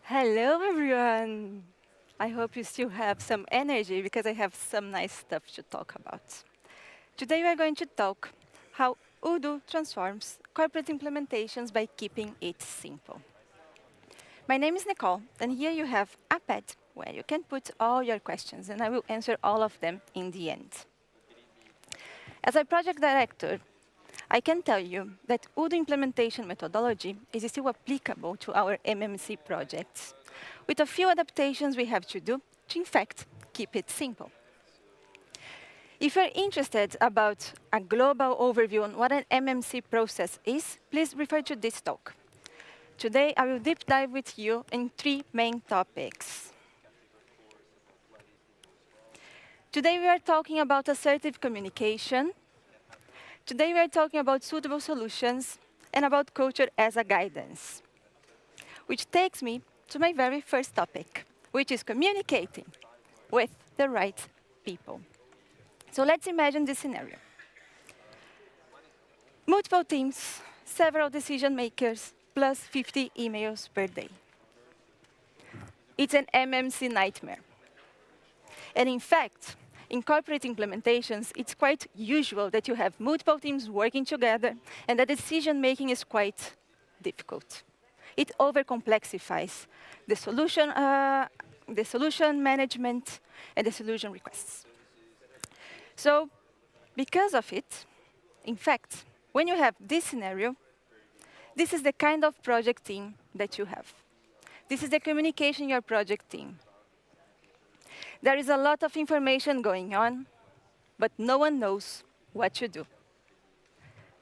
Hello, everyone. I hope you still have some energy because I have some nice stuff to talk about. Today, we are going to talk how Odoo transforms corporate implementations by keeping it simple. My name is Nicole, and here you have a pad where you can put all your questions, and I will answer all of them in the end. As a project director, I can tell you that Odoo implementation methodology is still applicable to our MMC projects, with a few adaptations we have to do to, in fact, keep it simple. If you're interested about a global overview on what an MMC process is, please refer to this talk. Today, I will deep dive with you in three main topics. Today, we are talking about assertive communication. Today, we are talking about suitable solutions and about culture as a guidance, which takes me to my very first topic, which is communicating with the right people. So let's imagine this scenario. Multiple teams, several decision makers, plus 50 emails per day. It's an MMC nightmare. And in fact, in corporate implementations, it's quite usual that you have multiple teams working together, and the decision-making is quite difficult. It overcomplexifies the solution management and the solution requests. So because of it, in fact, when you have this scenario, this is the kind of project team that you have. This is the communication in your project team. There is a lot of information going on, but no one knows what to do.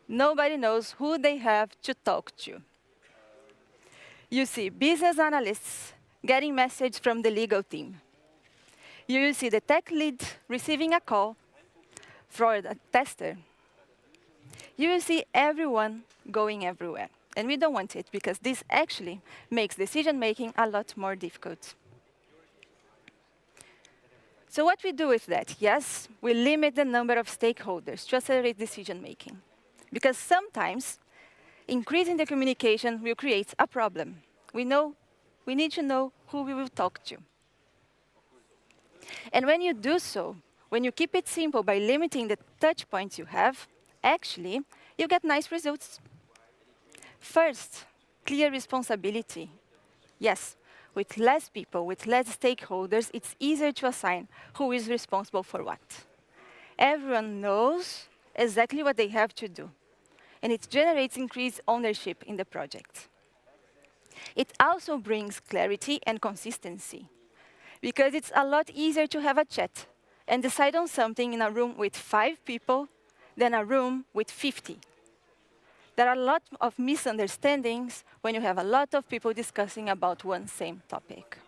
Nobody knows who they have to talk to. You see business analysts getting message from the legal team. You will see the tech lead receiving a call for the tester. You will see everyone going everywhere. And we don't want it, because this actually makes decision-making a lot more difficult. So what we do with that? Yes, we limit the number of stakeholders to accelerate decision-making. Because sometimes, increasing the communication will create a problem. We need to know who we will talk to. And when you do so, when you keep it simple by limiting the touch points you have, actually, you get nice results. First, clear responsibility. Yes, with less people, with less stakeholders, it's easier to assign who is responsible for what. Everyone knows exactly what they have to do, and it generates increased ownership in the project. It also brings clarity and consistency, because it's a lot easier to have a chat and decide on something in a room with 5 people than a room with 50. There are a lot of misunderstandings when you have a lot of people discussing about one same topic.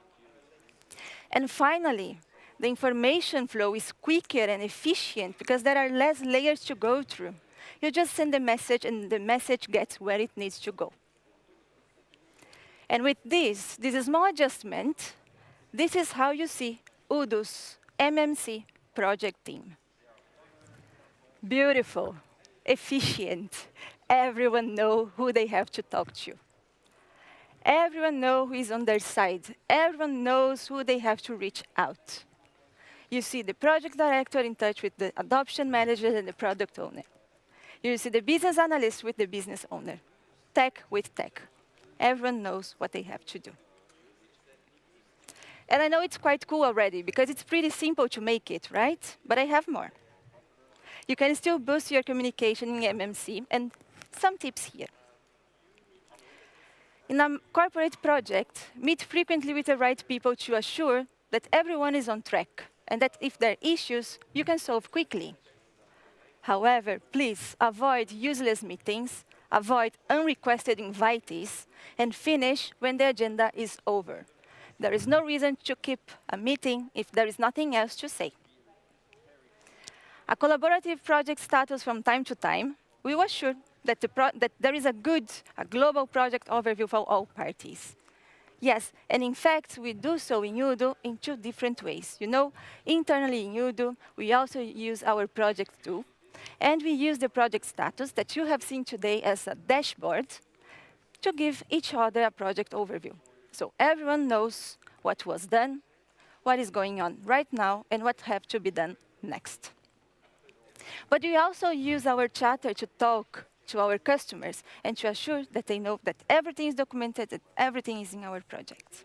And finally, the information flow is quicker and efficient because there are less layers to go through. You just send the message, and the message gets where it needs to go. And with this small adjustment, this is how you see Odoo's MMC project team. Beautiful, efficient. Everyone knows who they have to talk to. Everyone knows who is on their side. Everyone knows who they have to reach out. You see the project director in touch with the adoption manager and the product owner. You see the business analyst with the business owner. Tech with tech. Everyone knows what they have to do. And I know it's quite cool already, because it's pretty simple to make it, right? But I have more. You can still boost your communication in MMC, and some tips here. In a corporate project, meet frequently with the right people to assure that everyone is on track, and that if there are issues, you can solve quickly. However, please avoid useless meetings, avoid unrequested invitees, and finish when the agenda is over. There is no reason to keep a meeting if there is nothing else to say. A collaborative project status from time to time will assure that, there is a global project overview for all parties. Yes, and in fact, we do so in Odoo in 2 different ways. You know, internally in Odoo, we also use our project tool, and we use the project status that you have seen today as a dashboard to give each other a project overview. So everyone knows what was done, what is going on right now, and what have to be done next. But we also use our charter to talk to our customers and to assure that they know that everything is documented, that everything is in our project.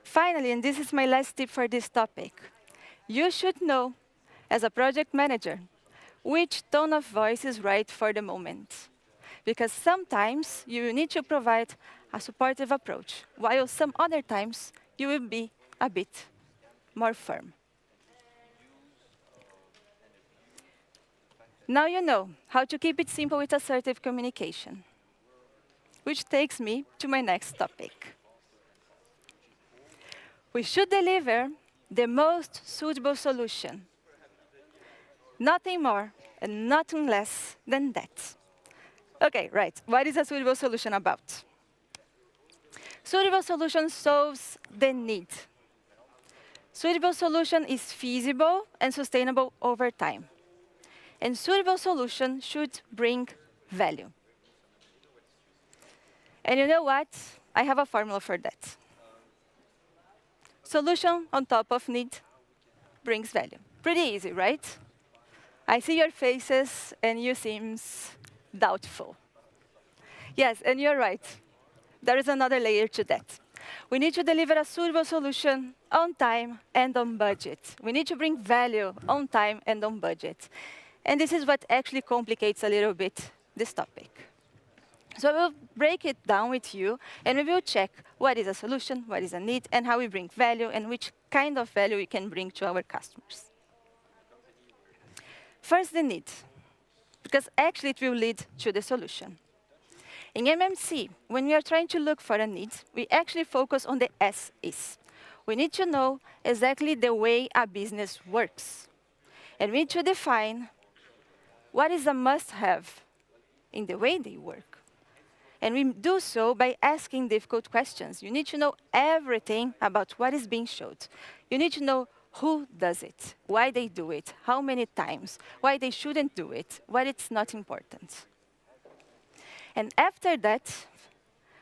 Finally, and this is my last tip for this topic, you should know, as a project manager, which tone of voice is right for the moment. Because sometimes you need to provide a supportive approach, while some other times you will be a bit more firm. Now you know how to keep it simple with assertive communication, which takes me to my next topic. We should deliver the most suitable solution. Nothing more and nothing less than that. Okay, right. What is a suitable solution about? Suitable solution solves the need. Suitable solution is feasible and sustainable over time. And suitable solution should bring value. And you know what? I have a formula for that. Solution on top of need brings value. Pretty easy, right? I see your faces and you seem doubtful. Yes, and you're right. There is another layer to that. We need to deliver a suitable solution on time and on budget. We need to bring value on time and on budget. And this is what actually complicates a little bit this topic. So we'll break it down with you, and we will check what is a solution, what is a need, and how we bring value, and which kind of value we can bring to our customers. First, the need, because actually it will lead to the solution. In MMC, when we are trying to look for a need, we actually focus on the S is. We need to know exactly the way a business works. And we need to define what is a must-have in the way they work. And we do so by asking difficult questions. You need to know everything about what is being showed. You need to know who does it, why they do it, how many times, why they shouldn't do it, why it's not important. And after that,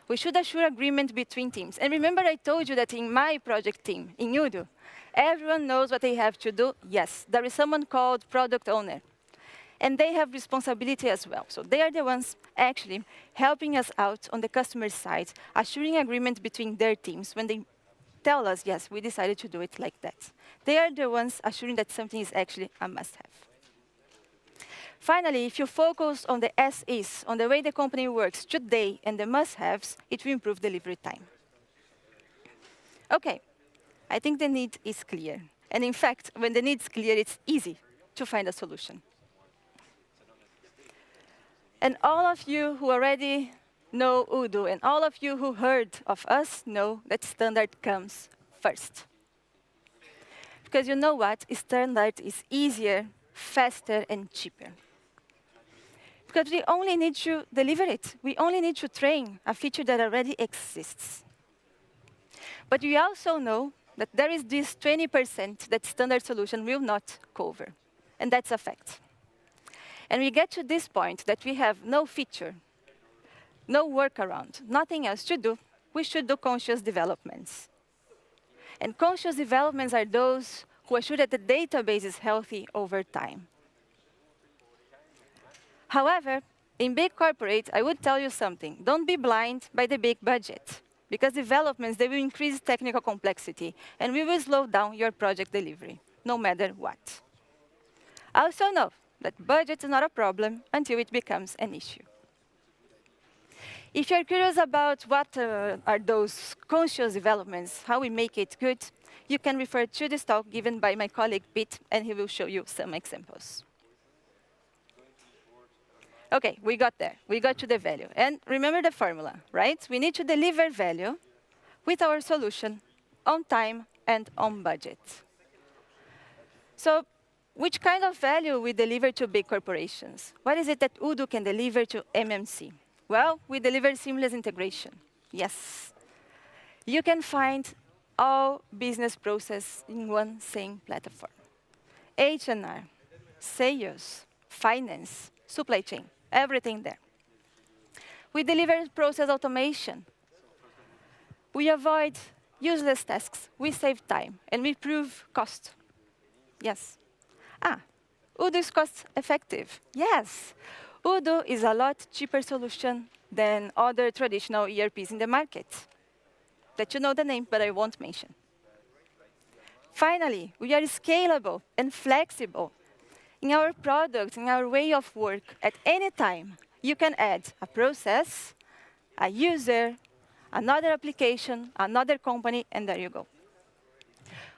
we should assure agreement between teams. And remember I told you that in my project team, in Odoo, everyone knows what they have to do. Yes, there is someone called product owner. And they have responsibility as well. So they are the ones actually helping us out on the customer side, assuring agreement between their teams when they tell us, yes, we decided to do it like that. They are the ones assuring that something is actually a must-have. Finally, if you focus on the as-is, on the way the company works today and the must-haves, it will improve delivery time. OK, I think the need is clear. And in fact, when the need is clear, it's easy to find a solution. And all of you who already know Odoo, and all of you who heard of us know that standard comes first. Because you know what? Standard is easier, faster, and cheaper. Because we only need to deliver it. We only need to train a feature that already exists. But we also know that there is this 20% that standard solution will not cover. And that's a fact. And we get to this point that we have no feature, no workaround, nothing else to do. We should do conscious developments. And conscious developments are those who assure that the database is healthy over time. However, in big corporate, I would tell you something. Don't be blind by the big budget. Because developments, they will increase technical complexity. And we will slow down your project delivery, no matter what. Also know that budget is not a problem until it becomes an issue. If you're curious about what are those conscious developments, how we make it good, you can refer to this talk given by my colleague Pete, and he will show you some examples. OK, we got there. We got to the value. And remember the formula, right? We need to deliver value with our solution on time and on budget. So which kind of value we deliver to big corporations? What is it that Odoo can deliver to MMC? Well, we deliver seamless integration. Yes. You can find all business process in one same platform. H&R, sales, finance, supply chain, everything there. We deliver process automation. We avoid useless tasks, we save time, and we improve cost. Yes. Ah, Odoo is cost effective. Yes. Odoo is a lot cheaper solution than other traditional ERPs in the market. That you know the name, but I won't mention. Finally, we are scalable and flexible. In our product, in our way of work, at any time, you can add a process, a user, another application, another company, and there you go.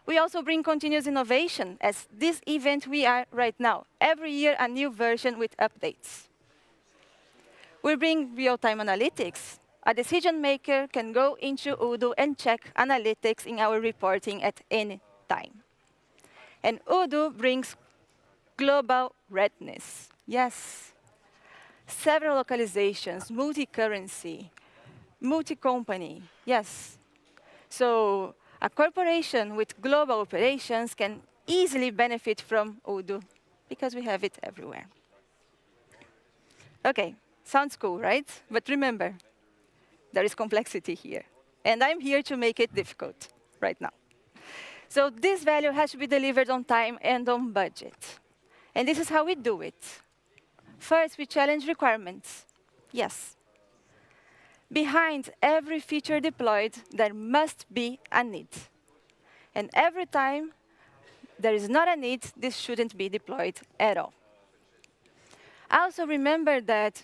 We also bring continuous innovation, as this event we are right now. Every year, a new version with updates. We bring real-time analytics. A decision maker can go into Odoo and check analytics in our reporting at any time. And Odoo brings global readiness. Yes. Several localizations, multi-currency, multi-company. Yes. So a corporation with global operations can easily benefit from Odoo because we have it everywhere. OK, sounds cool, right? But remember, there is complexity here. And I'm here to make it difficult right now. So this value has to be delivered on time and on budget. And this is how we do it. First, we challenge requirements. Yes. Behind every feature deployed, there must be a need. And every time there is not a need, this shouldn't be deployed at all. Also remember that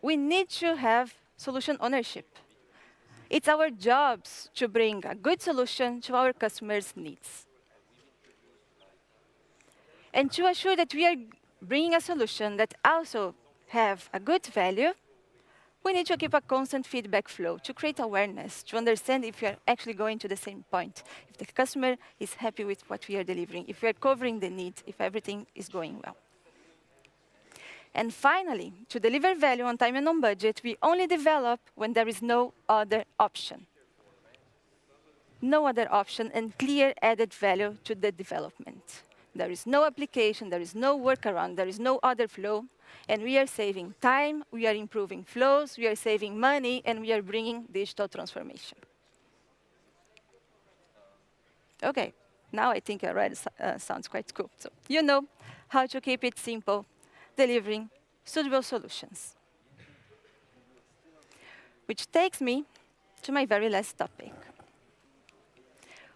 we need to have solution ownership. It's our jobs to bring a good solution to our customers' needs. And to assure that we are bringing a solution that also have a good value, we need to keep a constant feedback flow to create awareness, to understand if we are actually going to the same point, if the customer is happy with what we are delivering, if we are covering the need, if everything is going well. And finally, to deliver value on time and on budget, we only develop when there is no other option. No other option and clear added value to the development. There is no application, there is no workaround, there is no other flow, and we are saving time, we are improving flows, we are saving money, and we are bringing digital transformation. OK, now I think already sounds quite cool. So you know how to keep it simple, delivering suitable solutions. Which takes me to my very last topic.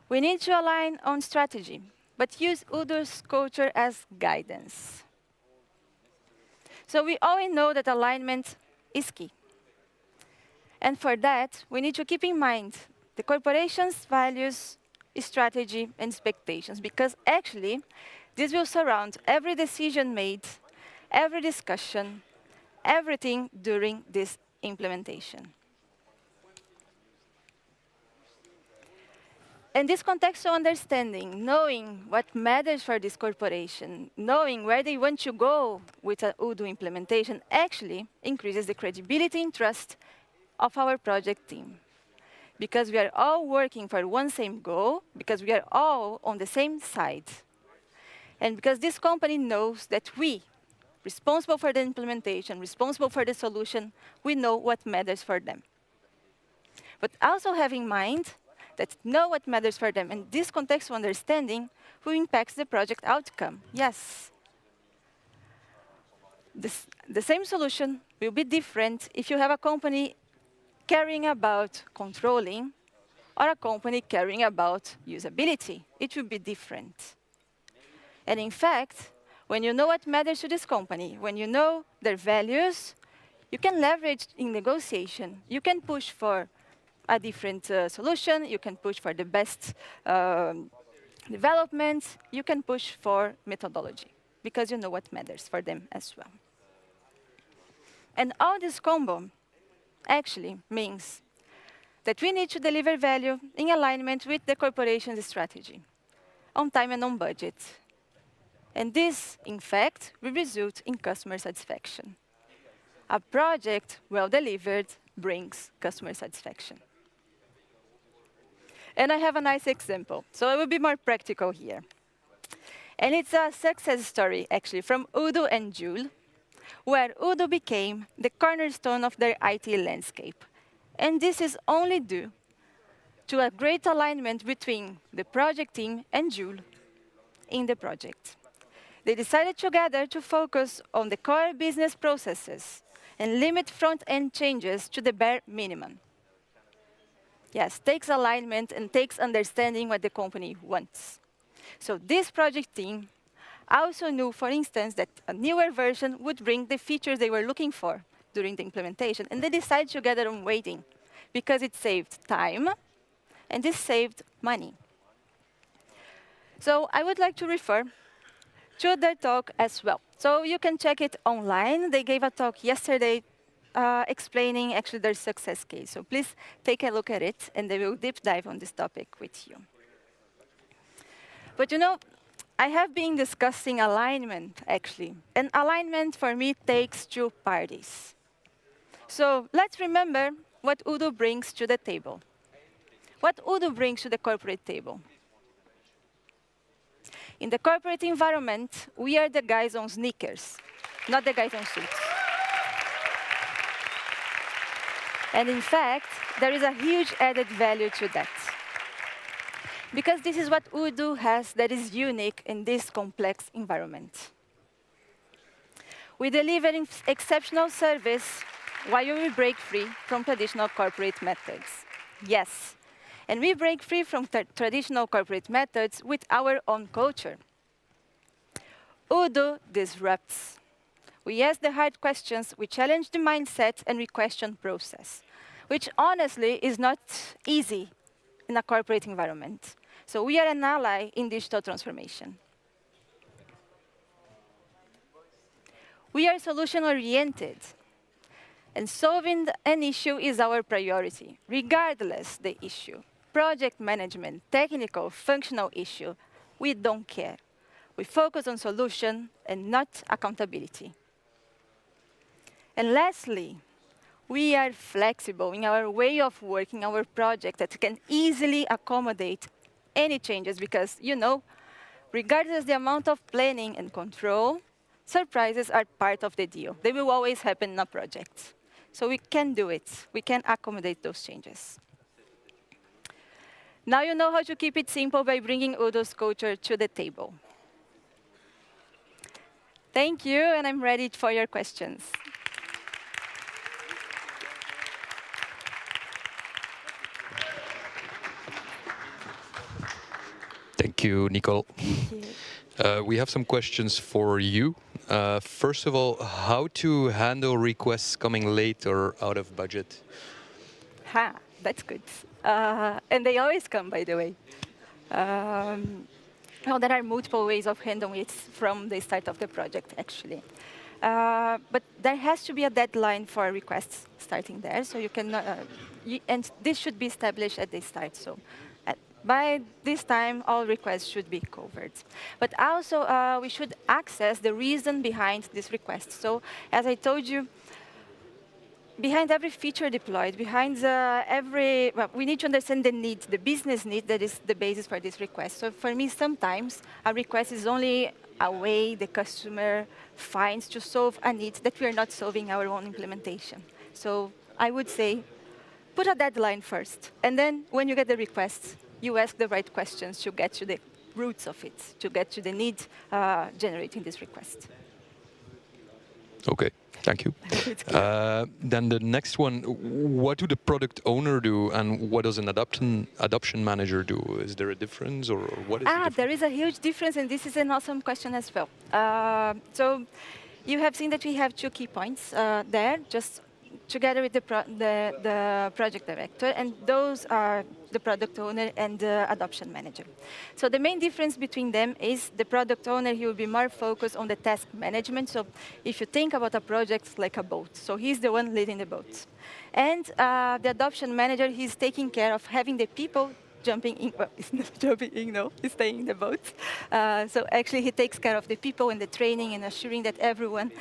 We need to align on strategy, but use Odoo's culture as guidance. So we all know that alignment is key. And for that, we need to keep in mind the corporation's values, strategy, and expectations, because actually, this will surround every decision made, every discussion, everything during this implementation. And this contextual understanding, knowing what matters for this corporation, knowing where they want to go with an Odoo implementation, actually increases the credibility and trust of our project team. Because we are all working for one same goal, because we are all on the same side. And because this company knows that we, responsible for the implementation, responsible for the solution, we know what matters for them. But also have in mind that know what matters for them, and this contextual understanding who impacts the project outcome. Yes. The same solution will be different if you have a company caring about controlling or a company caring about usability. It will be different. And in fact, when you know what matters to this company, when you know their values, you can leverage in negotiation. You can push for a different solution. You can push for the best development. You can push for methodology, because you know what matters for them as well. And all this combo actually means that we need to deliver value in alignment with the corporation's strategy, on time and on budget. And this, in fact, will result in customer satisfaction. A project well delivered brings customer satisfaction. And I have a nice example, so I will be more practical here. And it's a success story, actually, from Odoo and Joule, where Odoo became the cornerstone of their IT landscape. And this is only due to a great alignment between the project team and Jules in the project. They decided together to focus on the core business processes and limit front-end changes to the bare minimum. Yes, takes alignment and takes understanding what the company wants. So this project team also knew, for instance, that a newer version would bring the features they were looking for during the implementation. And they decided together on waiting because it saved time and this saved money. So I would like to refer to their talk as well. So you can check it online. They gave a talk yesterday explaining actually their success case. So please take a look at it, and they will deep dive on this topic with you. But you know, I have been discussing alignment, actually. And alignment, for me, takes two parties. So let's remember what Odoo brings to the table. What Odoo brings to the corporate table. In the corporate environment, we are the guys on sneakers, not the guys on suits. And in fact, there is a huge added value to that. Because this is what Odoo has that is unique in this complex environment. We deliver exceptional service while we break free from traditional corporate methods. Yes, and we break free from traditional corporate methods with our own culture. Odoo disrupts. We ask the hard questions, we challenge the mindset, and we question process, which honestly is not easy in a corporate environment. So we are an ally in digital transformation. We are solution-oriented, and solving an issue is our priority, regardless the issue. Project management, technical, functional issue, we don't care. We focus on solution and not accountability. And lastly, we are flexible in our way of working our project that can easily accommodate any changes because, you know, regardless the amount of planning and control, surprises are part of the deal. They will always happen in a project. So we can do it. We can accommodate those changes. Now you know how to keep it simple by bringing Odoo's culture to the table. Thank you, and I'm ready for your questions. Thank you, Nicole. Thank you. We have some questions for you. First of all, how to handle requests coming late or out of budget? Ha, that's good. And they always come, by the way. Well, there are multiple ways of handling it from the start of the project, actually. But there has to be a deadline for requests starting there, so you can, and this should be established at the start. So by this time, all requests should be covered. But also, we should access the reason behind this request. So as I told you, behind every feature deployed, behind well, we need to understand the need, the business need that is the basis for this request. So for me, sometimes a request is only a way the customer finds to solve a need that we are not solving our own implementation. So I would say, put a deadline first. And then when you get the request, you ask the right questions to get to the roots of it, to get to the need generating this request. Okay. Thank you. Then the next one, what do the product owner do and what does an adoption manager do? Is there a difference or what is the difference? There is a huge difference, and this is an awesome question as well. So you have seen that we have 2 key points there, just together with the project director, and those are the product owner and the adoption manager. So the main difference between them is the product owner, he will be more focused on the task management. So if you think about a project like a boat, so he's the one leading the boat. And the adoption manager, he's taking care of having the people jumping in, well, it's not jumping in, no, he's staying in the boat. So actually he takes care of the people and the training and assuring that everyone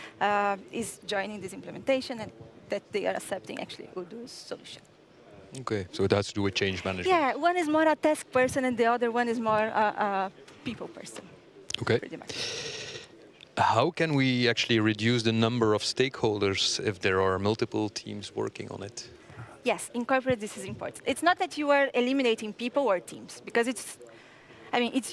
is joining this implementation and that they are accepting actually Odoo's solution. Okay, so it has to do with change management. Yeah, one is more a task person and the other one is more a people person. Okay. Pretty much. How can we actually reduce the number of stakeholders if there are multiple teams working on it? Yes, incorporate this is important. It's not that you are eliminating people or teams, because it's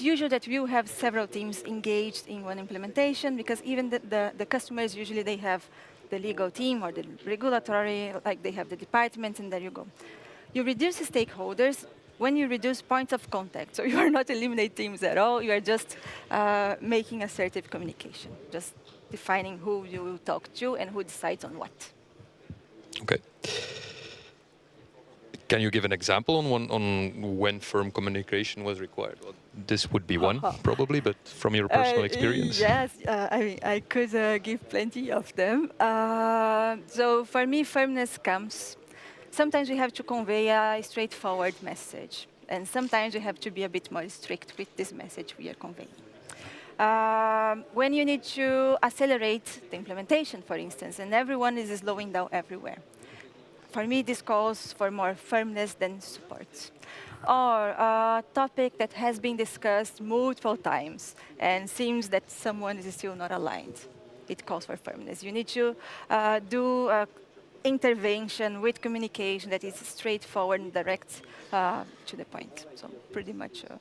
usual that you have several teams engaged in one implementation, because even the customers, usually they have the legal team or the regulatory, like they have the department, and there you go. You reduce the stakeholders when you reduce points of contact. So you are not eliminating teams at all, you are just making assertive communication, just defining who you will talk to and who decides on what. Okay. Can you give an example on when firm communication was required? Well, this would be one, probably, but from your personal experience. Yes, I could give plenty of them. So for me, firmness comes. Sometimes we have to convey a straightforward message, and sometimes we have to be a bit more strict with this message we are conveying. When you need to accelerate the implementation, for instance, and everyone is slowing down everywhere. For me, this calls for more firmness than support. Or a topic that has been discussed multiple times and seems that someone is still not aligned. It calls for firmness. You need to do intervention with communication that is straightforward and direct to the point. So pretty much, yeah.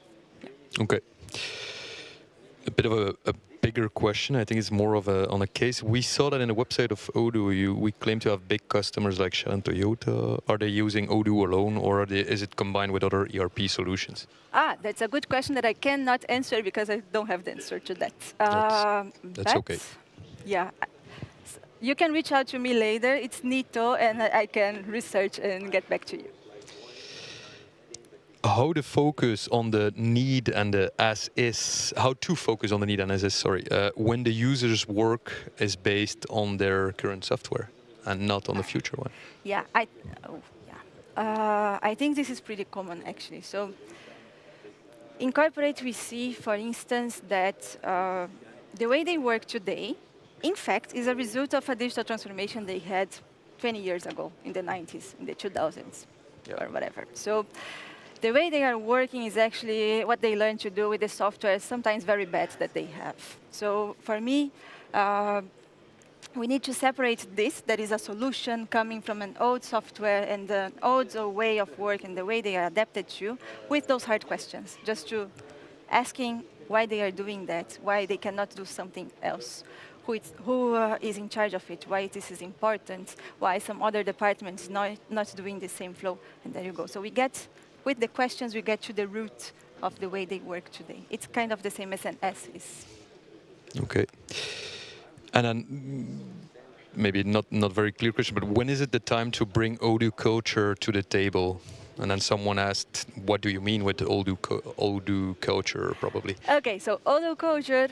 Okay. A bit of a bigger question. I think it's more of on a case. We saw that in the website of Odoo. We claim to have big customers like Shell and Toyota. Are they using Odoo alone, or is it combined with other ERP solutions? That's a good question that I cannot answer because I don't have the answer to that. That's okay. Yeah. You can reach out to me later. It's Nito, and I can research and get back to you. How to focus on the need and the as is, how to focus on the need and as is, sorry, when the user's work is based on their current software and not on the future one? Yeah, I think this is pretty common, actually. So in corporate, we see, for instance, that the way they work today, in fact, is a result of a digital transformation they had 20 years ago, in the 90s, in the 2000s, or whatever. So the way they are working is actually what they learn to do with the software, sometimes very bad, that they have. So for me, we need to separate this, that is a solution coming from an old software and an old way of work and the way they are adapted to, with those hard questions, just to asking why they are doing that, why they cannot do something else, who is in charge of it, why this is important, why some other departments not doing the same flow, and there you go. So with the questions, we get to the root of the way they work today. It's kind of the same as an S is. Okay. And then maybe not very clear question, but when is it the time to bring Odoo culture to the table? And then someone asked, what do you mean with the Odoo culture, probably? Okay, so Odoo culture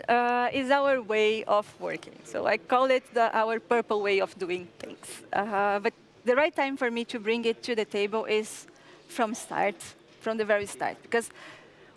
is our way of working. So I call it our purple way of doing things. But the right time for me to bring it to the table is from the very start. Because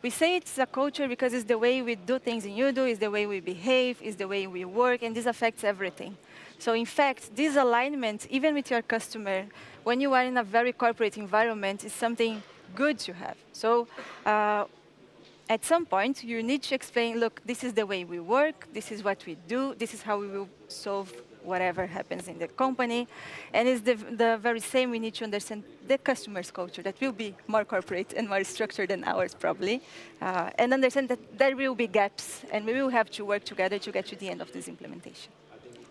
we say it's a culture because it's the way we do things in Odoo, it's the way we behave, it's the way we work, and this affects everything. So in fact, this alignment, even with your customer, when you are in a very corporate environment, is something good to have. So at some point, you need to explain, look, this is the way we work, this is what we do, this is how we will solve whatever happens in the company. And it's the very same, we need to understand the customer's culture that will be more corporate and more structured than ours, probably. And understand that there will be gaps, and we will have to work together to get to the end of this implementation.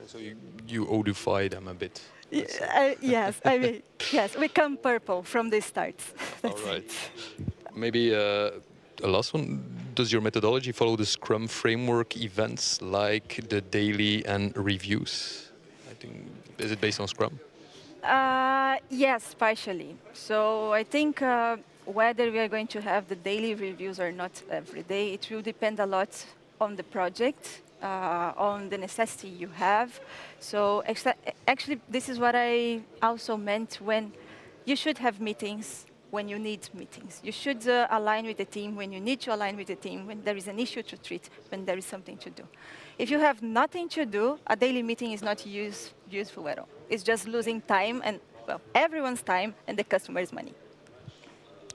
So you Odoofy them a bit. Yes, yes, we come purple from the start. All right. Maybe a last one. Does your methodology follow the Scrum framework events like the daily and reviews? I think, is it based on Scrum? Yes, partially. So I think whether we are going to have the daily reviews or not every day, it will depend a lot on the project, on the necessity you have. So actually, this is what I also meant when you should have meetings when you need meetings. You should align with the team when you need to align with the team, when there is an issue to treat, when there is something to do. If you have nothing to do, a daily meeting is not useful at all. It's just losing time, and well, everyone's time, and the customer's money.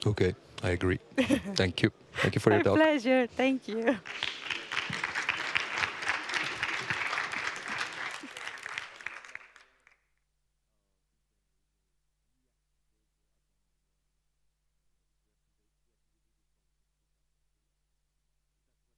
Okay, I agree. Thank you. Thank you for your talk. My pleasure. Thank you.